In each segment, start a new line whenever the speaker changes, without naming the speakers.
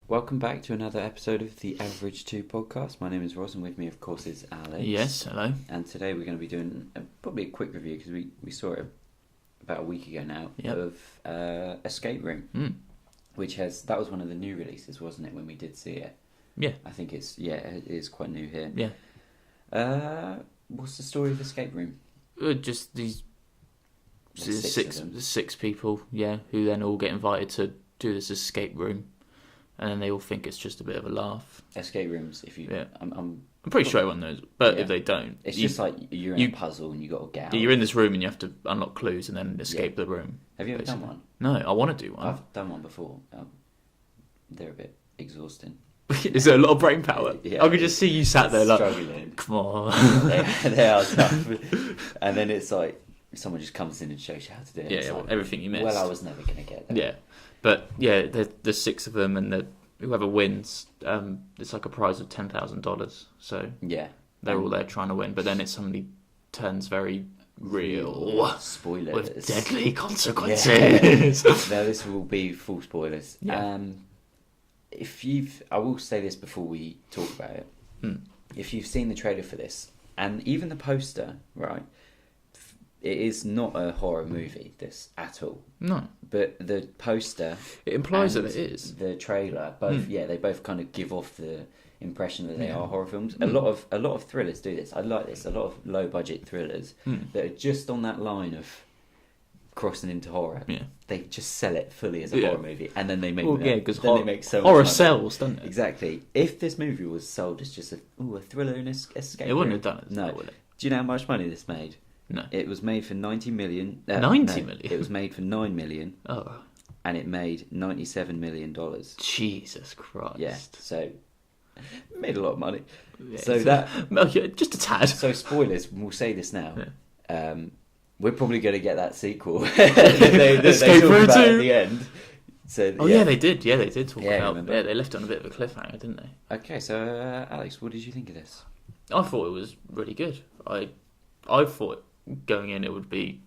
Welcome back to another episode of the AV2 podcast. My name is Ross, and with me, of course, is Alex.
Yes, hello.
And today we're going to be doing probably a quick review because we saw it about a week ago now of Escape Room, which that was one of the new releases, wasn't it? When we did see it, I think it is quite new here.
Yeah.
What's the story of Escape Room?
Just these six people, who then all get invited to do this escape room. And then they all think it's just a bit of a laugh.
Escape rooms, if you...
I'm pretty sure everyone knows, but if they don't...
It's just like you're in a puzzle and you got to get out.
You're in this room and you have to unlock clues and then escape the room.
Have you ever done one?
No, I want to do one.
I've done one before. They're a bit exhausting.
Is there a lot of brain power?
Yeah,
I could just see you sat there like...
struggling.
Come on.
they are tough. And then it's like, someone just comes in and shows you how to do it.
Yeah,
like,
everything you missed.
Well, I was never going to get there.
Yeah. But, there's six of them and whoever wins, it's like a prize of $10,000. So they're all there trying to win. But then it suddenly turns very real.
Spoilers.
With deadly consequences.
Now, this will be full spoilers.
Yeah.
I will say this before we talk about it. If you've seen the trailer for this, and even the poster, right, it is not a horror movie, this, at all. No. But the poster...
It implies that it is.
The trailer, both, they both kind of give off the impression that they are horror films. A lot of thrillers do this. I like this. A lot of low-budget thrillers that are just on that line of crossing into horror. Yeah. They just sell it fully as a horror movie, and then they make
because
they make so
horror
much
sells, doesn't it?
Exactly. If this movie was sold as just a thriller and escape,
it wouldn't have done it.
No.
Would it?
Do you know how much money this made?
No.
It was made for 90 million.
90 million?
It was made for 9 million.
Oh.
And it made $97 million.
Jesus Christ.
Yeah, so it made a lot of money.
Yeah,
so
just a tad.
So spoilers, we'll say this now. Yeah. We're probably going to get that sequel.
they
talk about at the end. So,
they did. Yeah, they did talk about. Yeah, they left it on a bit of a cliffhanger, didn't they?
Okay, so Alex, what did you think of this?
I thought it was really good. I thought going in it would be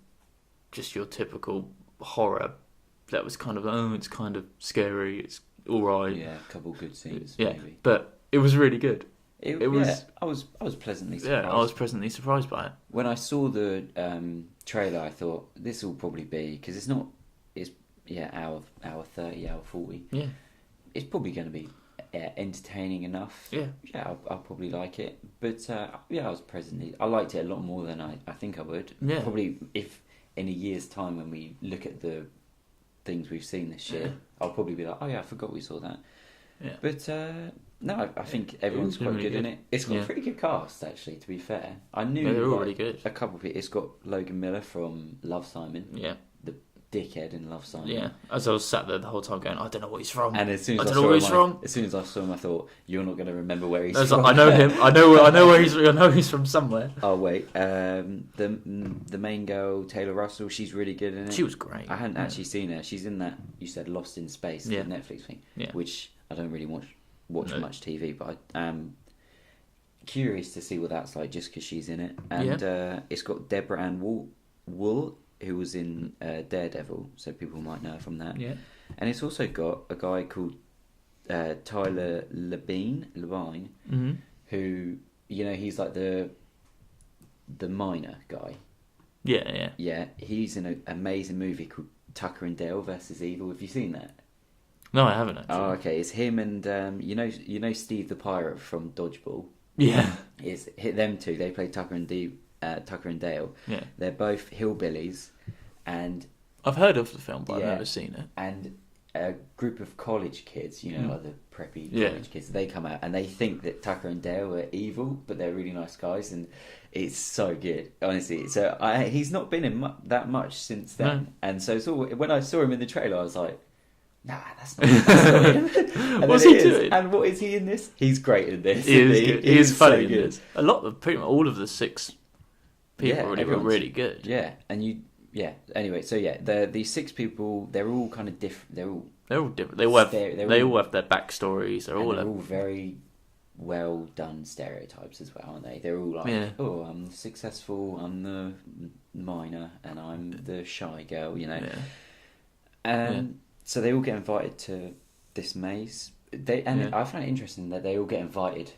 just your typical horror that was kind of, it's kind of scary, it's alright.
Yeah, a couple good scenes,
maybe. But it was really good.
It was. I was pleasantly surprised.
Yeah, I was pleasantly surprised by it.
When I saw the trailer, I thought this will probably be, because it's hour 30, hour 40.
Yeah,
it's probably going to be entertaining enough. I'll probably like it. But I was I liked it a lot more than I think I would. Probably if in a year's time when we look at the things we've seen this year, I'll probably be like, I forgot we saw that. But no, I think everyone's quite really good in it. It's got a pretty good cast, actually, to be fair. I knew
they're all really good.
A couple of people. It's got Logan Miller from Love, Simon. Yeah. The dickhead in Love, Simon.
Yeah. As I was sat there the whole time going, I don't know what he's from.
And as soon as I saw him, I thought, you're not going to remember where he's from.
I know him. I know where he's. I know he's from somewhere.
Oh wait, the main girl, Taylor Russell, she's really good in it.
She was great.
I hadn't actually seen her. She's in that, you said, Lost in Space, the Netflix thing, which I don't really watch much TV, but I'm curious to see what that's like just because she's in it. And it's got Deborah Ann Wool, who was in Daredevil, so people might know her from that. Yeah. And it's also got a guy called Tyler Labine, who, he's like the miner guy.
Yeah.
Yeah, he's in an amazing movie called Tucker and Dale versus Evil. Have you seen that?
No, I haven't actually.
Oh, okay. It's him and you know Steve the Pirate from Dodgeball.
Yeah.
It's them two. They play Tucker and Dale. Yeah. They're both hillbillies, and
I've heard of the film, but I've never seen it.
And a group of college kids, like the preppy college kids, they come out and they think that Tucker and Dale are evil, but they're really nice guys, and it's so good, honestly. So he's not been in that much since then, and so when I saw him in the trailer, I was like, nah, that's not him. And
what's he doing?
And what is he in this? He's great in this.
He is funny in this. Pretty much all of the six people were really good.
Yeah, and Anyway, so these six people, they're all kind of different. They're all
different. They all have their backstories. They're all
very well done stereotypes as well, aren't they? They're all like, I'm successful, I'm the miner, and I'm the shy girl, So they all get invited to this maze I find it interesting that they all get invited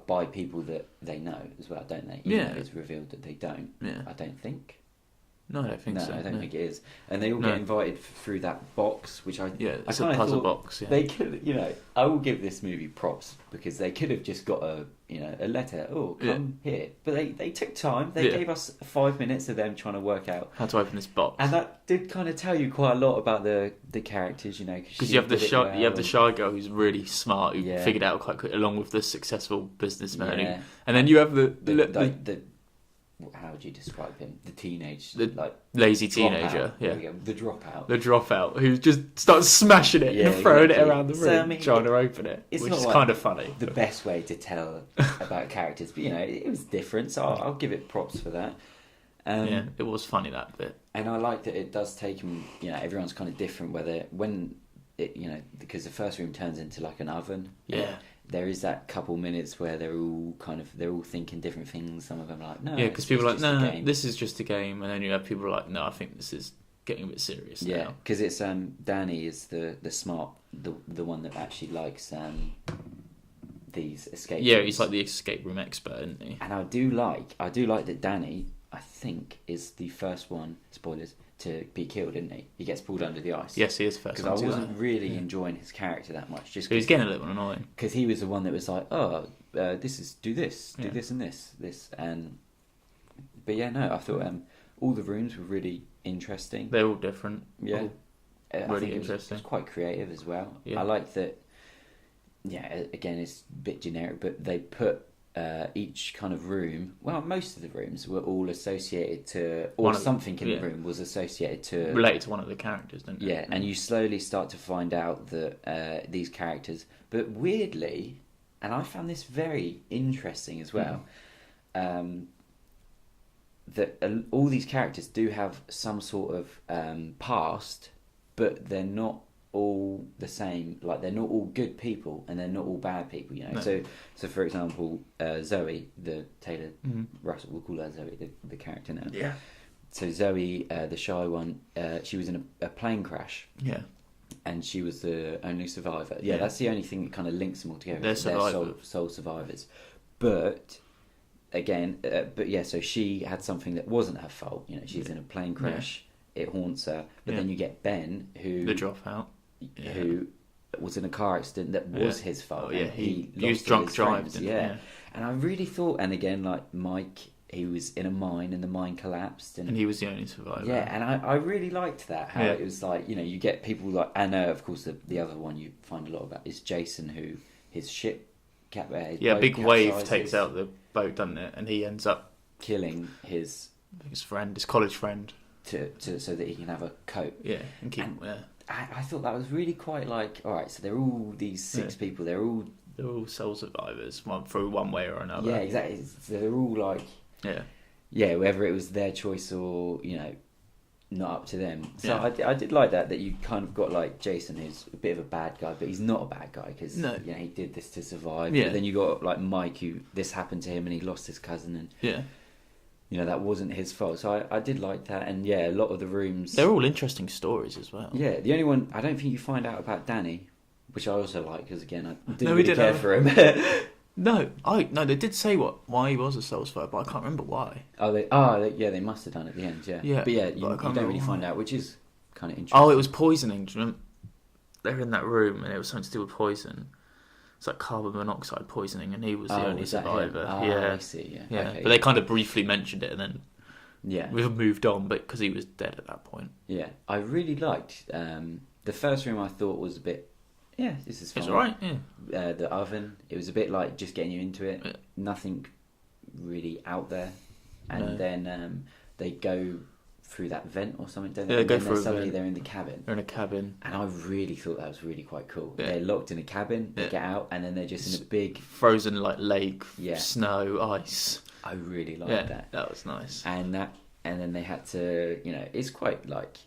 by people that they know as well, don't they? Even if it's revealed that they don't.
Yeah.
I don't think.
No, I don't think so.
I don't think it is. And they all get invited through that box, which
it's a puzzle box. Yeah.
They could, I will give this movie props because they could have just got a letter. Oh, come here. But they took time. They gave us 5 minutes of them trying to work out
how to open this box,
and that did kind of tell you quite a lot about the characters, because
you have the shy girl who's really smart who figured out quite quick, along with the successful businessman, and then you have the
how would you describe him? The
lazy teenager,
the
dropout, who just starts smashing it and throwing it around the room, trying to open it, which is kind of funny.
The best way to tell about characters, but it was different, so I'll give it props for that.
It was funny, that bit,
and I like that it does take them. Everyone's kind of different. Because the first room turns into like an oven.
Yeah.
There is that couple minutes where they're all thinking different things. Some of them are like, no.
Yeah, because people are like, no, this is just a game. And then you have people like, no, I think this is getting a bit serious now.
Yeah, because it's Danny is the smart, the one that actually likes these escape rooms.
Yeah, he's like the escape room expert, isn't he?
And I do like that Danny, I think, is the first one, spoilers, to be killed, isn't he? He gets pulled under the ice.
Yes, he is first.
Because I wasn't really enjoying his character that much.
Just he was getting a little annoying.
Because he was the one that was like, do this and this. But yeah, no, I thought all the rooms were really interesting.
They're all different.
Yeah.
Really interesting.
It was quite creative as well.
Yeah.
I like that, again, it's a bit generic, but they put each kind of room, most of the rooms were all associated to, or something in the room was associated to,
related to one of the characters, didn't it?
Yeah, and you slowly start to find out that these characters, but weirdly, and I found this very interesting as well, that all these characters do have some sort of past, but they're not all the same. Like, they're not all good people and they're not all bad people, No. So for example, Zoe, the Taylor Russell, we'll call her Zoe, the character now.
Yeah.
So Zoe, the shy one, she was in a plane crash.
Yeah.
And she was the only survivor. Yeah, that's the only thing that kind of links them all together.
They're survivors.
They're sole survivors. But again, so she had something that wasn't her fault. She's in a plane crash. Yeah. It haunts her. But then you get Ben, who
the dropout,
who was in a car accident that was his fault.
Oh, yeah, he was drunk driving.
Yeah, and I really thought, and again, like Mike, he was in a mine and the mine collapsed, and
he was the only survivor.
Yeah, and I really liked that. How it was like, you get people like, and of course the other one you find a lot about is Jason, who his ship.
A big wave takes out the boat, doesn't it? And he ends up
killing his
college friend,
so that he can have a coat.
Yeah, and keep.
I thought that was really quite like, all right. So they're all these six people. They're all
sole survivors, through one way or another.
Yeah, exactly. So they're all like, whether it was their choice or not up to them. So I did like that you kind of got like Jason, who's a bit of a bad guy, but he's not a bad guy because he did this to survive.
Yeah.
But then you got like Mike, who this happened to him and he lost his cousin, and that wasn't his fault. So I did like that, and a lot of the rooms,
they're all interesting stories as well.
Yeah, the only one I don't think you find out about Danny, which I also like because again I didn't really care for him.
No, they did say why he was a sole survivor, but I can't remember why.
They must have done at the end, yeah. But you don't really find out, which is kind of interesting.
Oh, it was poisoning. Do you remember? They were in that room, and it was something to do with poison. It's like carbon monoxide poisoning, and he was the only survivor.
I see. Yeah. Okay.
But they kind of briefly mentioned it, and then we've moved on, but because he was dead at that point.
Yeah, I really liked the first room. I thought was a bit. Yeah, this is fine.
It's alright,
the oven, it was a bit like just getting you into it. Yeah. Nothing really out there. And then they go through that vent or something, don't they?
They go through a vent.
They're in the cabin.
They're in a cabin.
And I really thought that was really quite cool. Yeah. They're locked in a cabin, they get out, and then they're just in a big...
frozen like lake, snow, ice.
I really liked that.
That was nice.
And then they had to, it's quite like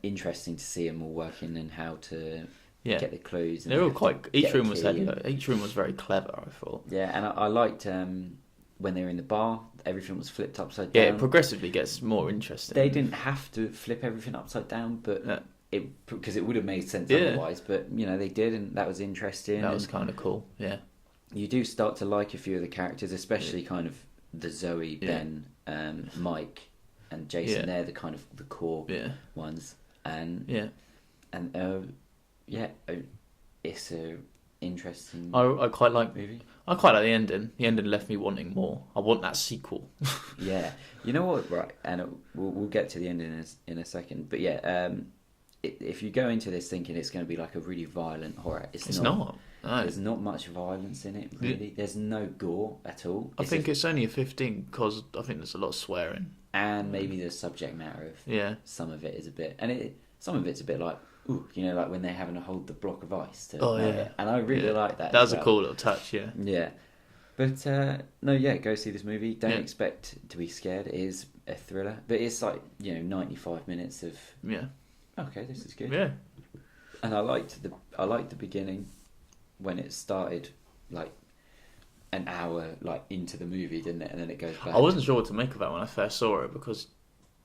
interesting to see them all working and how to... get the clues.
They're all quite. Each room was very clever, I thought.
Yeah, and I liked when they were in the bar. Everything was flipped upside down.
Yeah, it progressively gets more interesting.
They didn't have to flip everything upside down, but because it would have made sense otherwise. But they did, and that was interesting.
That was kind of cool. Yeah,
you do start to like a few of the characters, especially kind of the Zoe, Ben, Mike, and Jason. They're the kind of the core ones, and it's a interesting.
I quite like
movie.
I quite like the ending. The ending left me wanting more. I want that sequel.
Yeah, you know what? Right, and we'll get to the ending in a second. But if you go into this thinking it's going to be like a really violent horror, it's not. No. There's not much violence in it, really. There's no gore at all.
I think it's only a 15 because I think there's a lot of swearing.
And maybe the subject matter of some of it is a bit... And some of it's a bit like, like when they're having to hold the block of ice. And I really like that.
That was a cool little touch, yeah.
Yeah. But, go see this movie. Don't expect to be scared. It is a thriller. But it's like, 95 minutes of...
Yeah.
Okay, this is good.
Yeah.
And I liked the beginning... when it started, like an hour into the movie, didn't it? And then it goes back.
I wasn't sure what to make of that when I first saw it because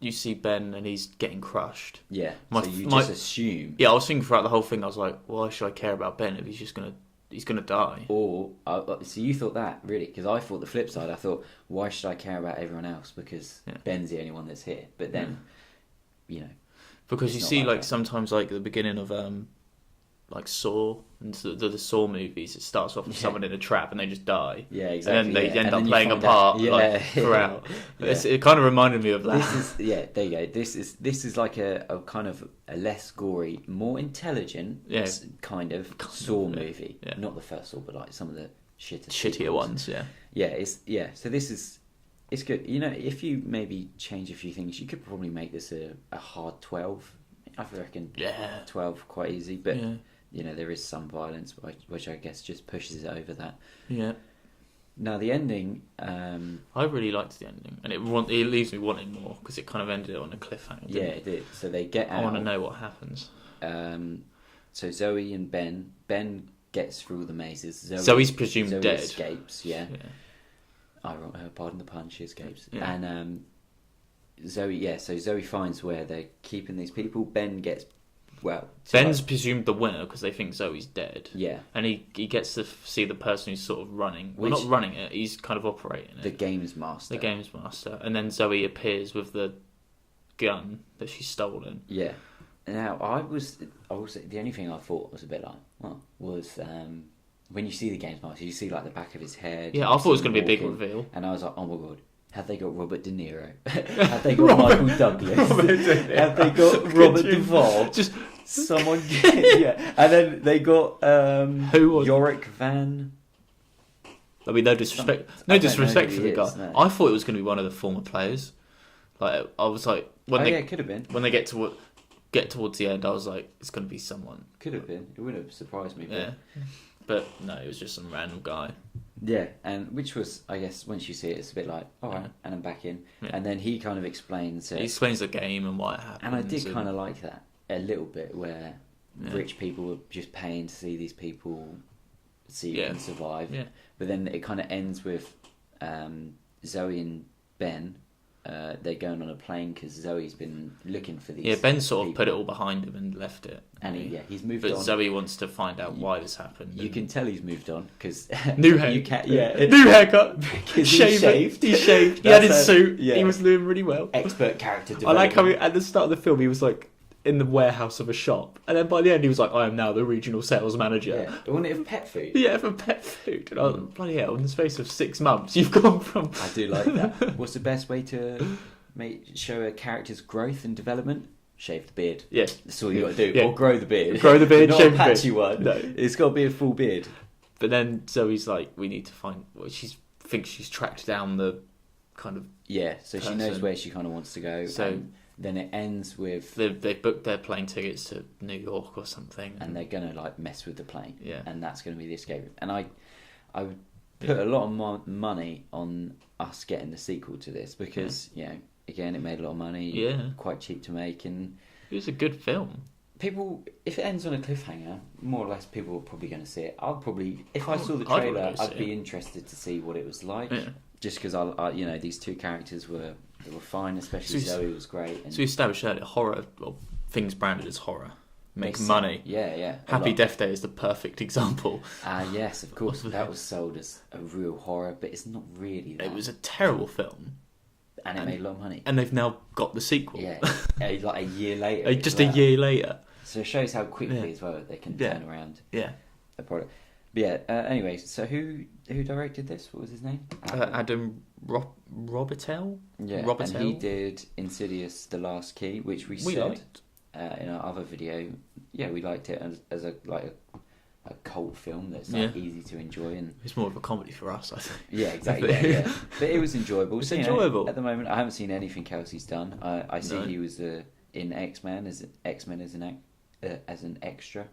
you see Ben and he's getting crushed.
Yeah. So you just assume.
Yeah, I was thinking throughout the whole thing. I was like, why should I care about Ben if he's gonna die?
Or so you thought that really? Because I thought the flip side. I thought, why should I care about everyone else? Because Ben's the only one that's here. But then,
because you see sometimes at the beginning of Saw and the Saw movies, it starts off with someone in a trap and they just die.
Yeah, exactly.
And then they end up playing a part throughout. Yeah. It kind of reminded me of that.
There you go. This is like a kind of a less gory, more intelligent kind of Saw movie. Yeah. Not the first Saw, but some of the
shittier ones. Yeah.
So it's good. If you maybe change a few things, you could probably make this a hard 12. I reckon 12 quite easy, but there is some violence, which I guess just pushes it over that.
Yeah.
Now the ending,
I really liked the ending, and it leaves me wanting more because it kind of ended on a cliffhanger.
Yeah, it did. So they get out.
I want to know what happens.
So Zoe and Ben gets through the mazes.
Zoe's presumed dead.
Escapes. Yeah. Pardon the pun. She escapes.
Yeah.
And Zoe. So Zoe finds where they're keeping these people. Ben gets.
Ben's presumed the winner because they think Zoe's dead.
Yeah.
And he gets to see the person who's sort of running. Well, not running it, he's kind of operating it.
The games master.
And then Zoe appears with the gun that she's stolen.
Yeah. Now, I was the only thing I thought was a bit was when you see the games master, you see the back of his head.
Yeah, I thought it was going to be a big reveal.
And I was like, oh my god. Have they got Robert De Niro? Have they got Michael Douglas? Have they got Robert Duvall?
Just
someone, yeah. And then they got Yorick Van.
I mean, no disrespect for the guy. No. I thought it was going to be one of the former players. I was like,
it could have been.
When they get towards the end, I was like, it's going to be someone.
Could have been. It wouldn't have surprised me.
Yeah. But no, it was just some random guy.
Yeah, and which was, I guess, once you see it, it's a bit like, all right, and I'm back in. Yeah. And then he kind of explains it.
He explains the game and why it happened.
And I did kind of like that a little bit, where rich people were just paying to see these people and survive.
Yeah.
But then it kind of ends with Zoe and Ben. They're going on a plane because Zoe's been looking for these.
Yeah, Ben sort of put it all behind him and left it.
And he's moved on.
But Zoe wants to find out why this happened.
You can tell he's moved on because
new hair. New haircut. He shaved. He had his suit. Yeah. He was doing really well.
Expert character development.
I like how at the start of the film he was like in the warehouse of a shop, and then by the end he was like, I am now the regional sales manager.
Yeah, wasn't it for pet food?
Yeah, for pet food. And I was like, bloody hell, in the space of 6 months you've gone from...
I do like that. What's the best way to show a character's growth and development? Shave the beard.
Yeah.
That's all you got to do. Yeah. Or grow the beard.
Grow the beard,
not
shave
a patchy one. No. It's got to be a full beard.
But then Zoe's like, we need to find... thinks she's tracked down the kind of...
Yeah, so person. She knows where she kind of wants to go. So... Then it ends with...
They've booked their plane tickets to New York or something.
And they're going to mess with the plane.
Yeah.
And that's going to be the escape. And I would put a lot of money on us getting the sequel to this because, again, it made a lot of money.
Yeah.
Quite cheap to make. And
it was a good film.
People, if it ends on a cliffhanger, more or less people are probably going to see it. If I saw the trailer, I'd be interested to see what it was like. Yeah. Just because these two characters were fine, especially Zoe was great.
So we established earlier, horror, things branded as horror make money.
Yeah.
Happy Death Day is the perfect example.
Yes, of course. That was sold as a real horror, but it's not really that.
It was a terrible film.
And it made a lot of money.
And they've now got the sequel.
Yeah, like a year later.
Just a year later.
So it shows how quickly as well they can turn around a product. But anyway, so who directed this? What was his name?
Adam Robitel?
Yeah,
Robitel?
And he did Insidious: The Last Key, which we said
liked.
In our other video. Yeah, we liked it as a cult film that's easy to enjoy, and
it's more of a comedy for us, I think.
Yeah, exactly. Yeah. But it was enjoyable.
It's enjoyable.
At the moment, I haven't seen anything else he's done. I see he was in X-Men as an extra.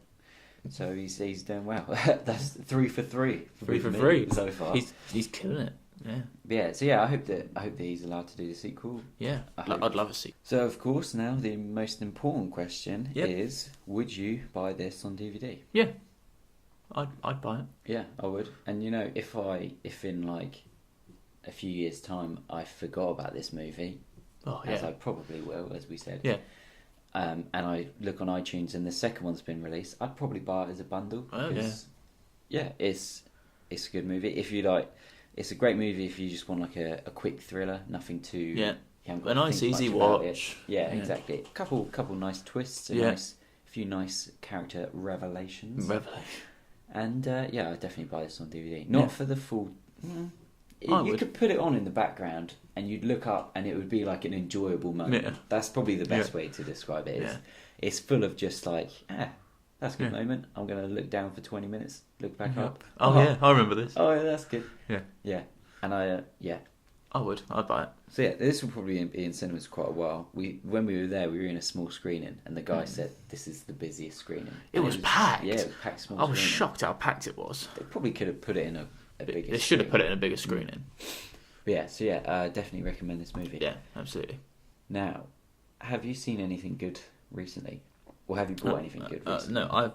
So he's doing well. That's 3 for 3.
3 for 3
so far.
He's killing it. Yeah.
Yeah. So I hope that he's allowed to do the sequel.
Yeah. I'd love a sequel.
So of course now the most important question is: would you buy this on DVD?
Yeah. I'd buy it.
Yeah, I would. And if in like a few years' time I forgot about this movie, as I probably will, as we said.
Yeah.
And I look on iTunes and the second one's been released, I'd probably buy it as a bundle. Yeah, it's a good movie. If you like, it's a great movie if you just want like a quick thriller, nothing too.
Yeah.
You haven't got
a nice easy watch.
Yeah, exactly. Couple nice twists, a few nice character revelations. And I'd definitely buy this on DVD. Not for the full. You could put it on in the background, and you'd look up, and it would be like an enjoyable moment. Yeah. That's probably the best way to describe it. It's full of just like, that's a good moment. I'm going to look down for 20 minutes, look back up.
I remember this.
Oh, yeah, that's good.
Yeah.
And I would. I'd buy it. So this will probably be in cinemas for quite a while. When we were there, we were in a small screening, and the guy said this is the busiest screening.
It was packed.
Yeah, it was packed small.
I was shocked how packed it was.
They probably could have put it in a bigger.
They should have put it in a bigger screening.
But definitely recommend this movie.
Yeah, absolutely.
Now, have you seen anything good recently, or have you bought anything good recently?
No,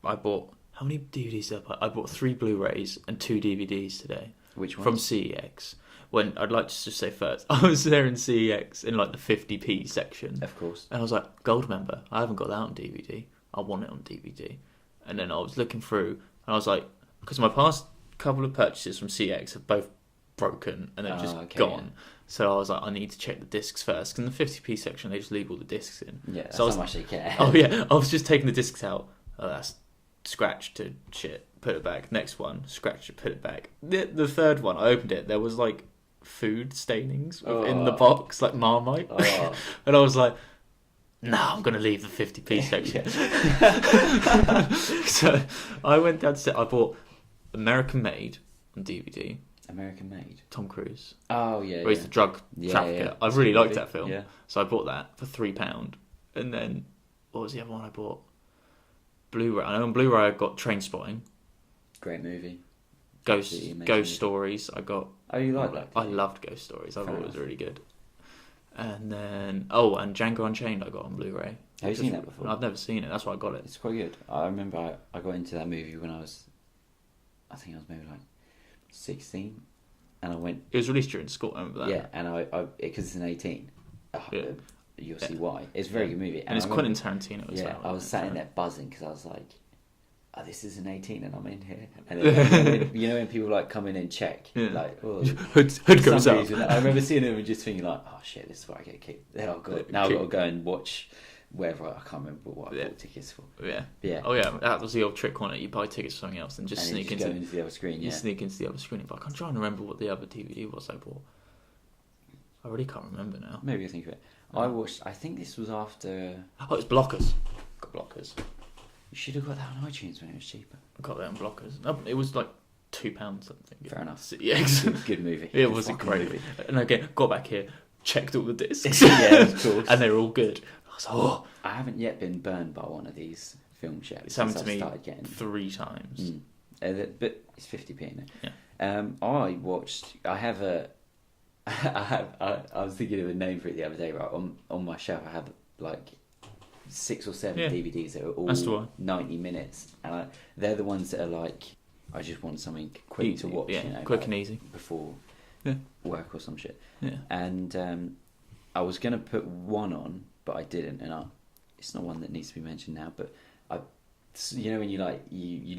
I bought. How many DVDs did I buy? I bought 3 Blu-rays and 2 DVDs today.
Which ones?
From CEX. When I'd like to just say first, I was there in CEX in like the 50p section.
Of course.
And I was like, Gold member, I haven't got that on DVD. I want it on DVD. And then I was looking through, and I was like, because my past couple of purchases from CEX have both broken and they've just gone. Yeah. So I was like, I need to check the discs first. Because in the 50p section, they just leave all the discs in.
Yeah, that's how much they care.
Oh yeah, I was just taking the discs out. Oh, that's scratched to shit. Put it back. Next one, scratched it, put it back. The third one, I opened it. There was like food stainings in the box, like Marmite. And I was like, no, I'm going to leave the 50p section. So I went downstairs. I bought American Made on DVD.
American Made?
Tom Cruise.
Oh, yeah.
Where he's the drug trafficker. Yeah. I really liked that film. Yeah. So I bought that for £3. And then, what was the other one I bought? Blu-ray. I know on Blu-ray I got Trainspotting.
Great movie.
Ghost Stories. I got.
Oh, you like that?
I loved Ghost Stories. I thought it was really good. And then and Django Unchained I got on Blu-ray.
Have you seen that before?
I've never seen it. That's why I got it.
It's quite good. I remember I got into that movie when I think I was maybe like 16, and I went.
It was released during school. I remember that.
Yeah, and because it's an 18. You'll see why. It's a very good movie,
and it's Quentin Tarantino as well.
I was sat in there buzzing because I was like, oh, this is an 18 and I'm in here. And then, when people like come in and check, like, oh,
hood goes up.
I remember seeing them and just thinking like, oh shit, this is where I get kicked. Now I've got to go and watch wherever. I can't remember what I bought tickets for.
Yeah. Oh yeah, that was the old trick on it. You buy tickets for something else and just sneak into
the other screen.
You sneak into the other screen. But I'm trying to remember what the other DVD was I bought. I really can't remember now.
Maybe I think of it. I think this was after.
Oh, it's Blockers. Got Blockers.
You should have got that on iTunes when it was cheaper.
I got that on Blockers. No, it was like £2 something.
Fair enough.
Yeah,
good movie.
It was a great movie. And again, got back here, checked all the discs.
Yeah, of course.
And they were all good. I was like,
I haven't yet been burned by one of these films yet.
It's happened to me 3 times.
But it's 50p in it.
Yeah.
I was thinking of a name for it the other day. Right on my shelf, I have like 6 or 7 DVDs that are all 90 minutes, and they're the ones that are like, I just want something quick to watch,
quick and easy
before work or some shit.
Yeah.
And I was gonna put one on, but I didn't, and it's not one that needs to be mentioned now, but when you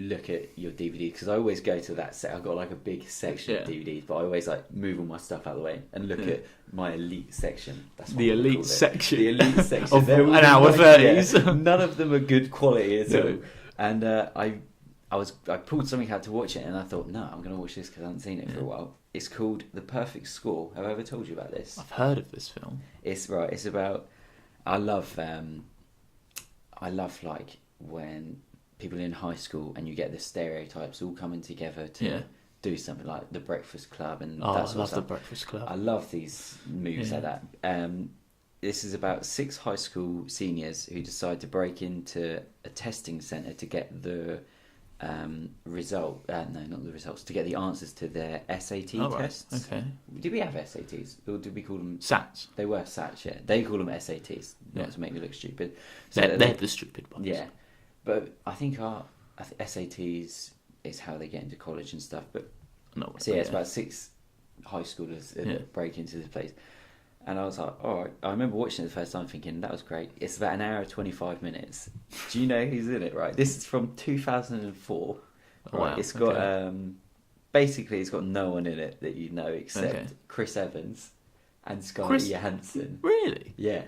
look at your DVD, because I always go to that set. I've got like a big section of DVDs, but I always like move all my stuff out of the way and look at my elite section. That's what
the elite section.
The elite section
of an hour 30s.
None of them are good quality at all. And I pulled something out to watch it, and I thought, no, I'm going to watch this because I haven't seen it for a while. It's called The Perfect Score. Have I ever told you about this?
I've heard of this film.
It's about. I love like when people in high school and you get the stereotypes all coming together to do something like The Breakfast Club and that sort of stuff.
The Breakfast Club.
I love these movies like that. This is about 6 high school seniors who decide to break into a testing centre to get the to get the answers to their SAT tests.
Right. Okay.
Did we have SATs or did we call them
SATs?
They were SATs, yeah. They call them SATs, not to make me look stupid.
So they're the stupid ones.
Yeah, but I think SATs is how they get into college and stuff. But it's about 6 high schoolers that break into this place. And I was like, all right. I remember watching it the first time thinking, that was great. It's about an hour and 25 minutes. Do you know who's in it, right? This is from 2004. Right? Wow. It's got, basically, it's got no one in it that you know except Chris Evans and Scarlett Johansson.
Really?
Yeah.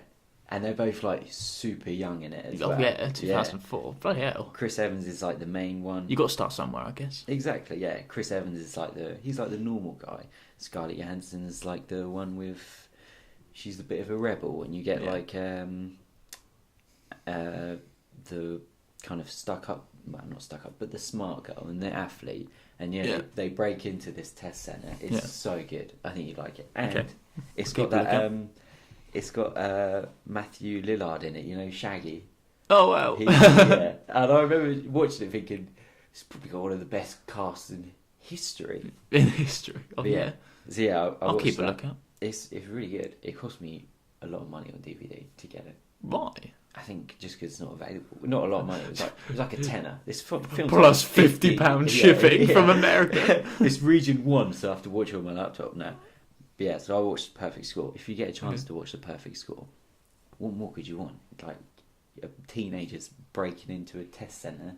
And they're both, like, super young in it as well.
Yeah, 2004. Yeah. Bloody hell.
Chris Evans is, like, the main one.
You got to start somewhere, I guess.
Exactly, yeah. Chris Evans is, like, he's like the normal guy. Scarlett Johansson is, like, the one with... She's a bit of a rebel, and you get like the kind of not stuck up, but the smart girl and the athlete, and they break into this test centre. It's so good. I think you'd like it, and it's got that. It's got Matthew Lillard in it. You know, Shaggy.
Oh wow!
And I remember watching it thinking it's probably got one of the best casts in history.
Oh yeah.
So
I'll keep a lookout.
It's really good. It cost me a lot of money on DVD to get it.
Why?
I think just because it's not available. Not a lot of money. It was like a tenner. This film
plus £50 shipping from America.
It's region 1, so I have to watch it on my laptop now. But yeah, so I watched The Perfect Score. If you get a chance to watch The Perfect Score, what more could you want? Like teenagers breaking into a test centre.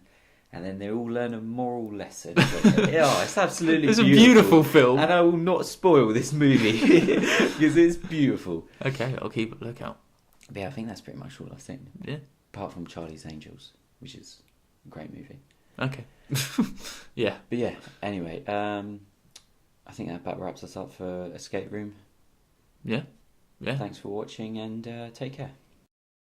And then they all learn a moral lesson. It's absolutely
beautiful. It's a beautiful film.
And I will not spoil this movie because it's beautiful.
Okay, I'll keep a lookout.
But yeah, I think that's pretty much all I've seen.
Yeah.
Apart from Charlie's Angels, which is a great movie.
Okay. Yeah.
But yeah, anyway, I think that about wraps us up for Escape Room.
Yeah. Yeah.
Thanks for watching and take care.